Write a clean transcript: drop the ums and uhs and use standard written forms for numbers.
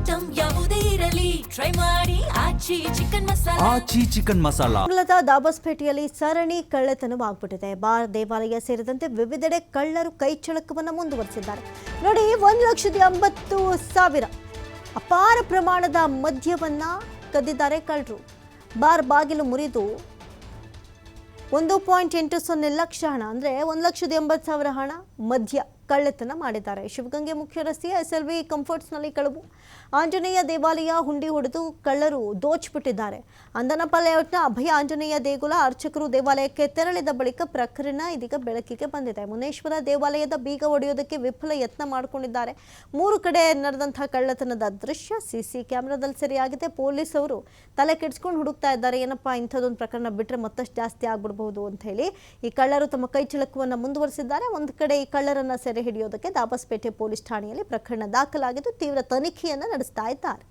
Item ಯಾವುದೇ ಇರಲಿ try ಮಾಡಿ ಆಚಿ ಚಿಕನ್ ಮಸಾಲಾ. ಮಂಗಳದ ದಾಬಸ್ಪೇಟೆಯಲ್ಲಿ ಸರಣಿ ಕಳ್ಳತನವಾಗ್ಬಿಟ್ಟಿದೆ. ಬಾರ್, ದೇವಾಲಯ ಸೇರಿದಂತೆ ವಿವಿಧೆಡೆ ಕಳ್ಳರು ಕೈಚಳಕವನ್ನು ಮುಂದುವರೆಸಿದ್ದಾರೆ. ನೋಡಿ, 1,80,000 ಅಪಾರ ಪ್ರಮಾಣದ ಮದ್ಯವನ್ನ ಕದ್ದಿದ್ದಾರೆ ಕಳ್ಳರು. ಬಾರ್ ಬಾಗಿಲು ಮುರಿದು 1.80 ಲಕ್ಷ ಹಣ ಅಂದರೆ 1,80,000 ಹಣ ಮದ್ಯ ಕಳ್ಳತನ ಮಾಡಿದ್ದಾರೆ. ಶಿವಗಂಗೆ ಮುಖ್ಯ ರಸ್ತೆಯ SLV ಕಂಫರ್ಟ್ಸ್ನಲ್ಲಿ ಕಳವು. ಆಂಜನೇಯ ದೇವಾಲಯ ಹುಂಡಿ ಹೊಡೆದು ಕಳ್ಳರು ದೋಚಿಬಿಟ್ಟಿದ್ದಾರೆ. ಅಂದನಪ್ಪ ಲೇಔಟ್ನ ಅಭಯ ಆಂಜನೇಯ ದೇಗುಲ ಅರ್ಚಕರು ದೇವಾಲಯಕ್ಕೆ ತೆರಳಿದ ಬಳಿಕ ಪ್ರಕರಣ ಇದೀಗ ಬೆಳಕಿಗೆ ಬಂದಿದೆ. ಮುನೇಶ್ವರ ದೇವಾಲಯದ ಬೀಗ ಒಡೆಯೋದಕ್ಕೆ ವಿಫಲ ಯತ್ನ ಮಾಡಿಕೊಂಡಿದ್ದಾರೆ. 3 ಕಡೆ ನಡೆದಂತಹ ಕಳ್ಳತನದ ದೃಶ್ಯ ಸಿಸಿ ಕ್ಯಾಮೆರಾದಲ್ಲಿ ಸೆರೆಯಾಗಿದೆ. ಪೊಲೀಸ್ ಅವರು ತಲೆ ಕೆಡಿಸ್ಕೊಂಡು ಹುಡುಕ್ತಾ ಇದ್ದಾರೆ. ಏನಪ್ಪಾ ಇಂಥದ್ದೊಂದು ಪ್ರಕರಣ ಬಿಟ್ಟರೆ ಮತ್ತಷ್ಟು ಜಾಸ್ತಿ ಆಗ್ಬಿಡ್ಬಹುದು ಅಂತ ಹೇಳಿ ಈ ಕಳ್ಳರು ತಮ್ಮ ಕೈಚಳಕವನ್ನು ಮುಂದುವರೆಸಿದ್ದಾರೆ. ಒಂದು ಕಡೆ ಈ ಕಳ್ಳರನ್ನ ಸೆರೆ ಹಿಡಿಯೋದಕ್ಕೆ ದಾಬಸ್ಪೇಟೆ ಪೊಲೀಸ್ ಠಾಣೆಯಲ್ಲಿ ಪ್ರಕರಣ ದಾಖಲಾಗಿದ್ದು ತೀವ್ರ ತನಿಖೆಯನ್ನು ನಡೆಸ್ತಾ ಇದ್ದಾರೆ.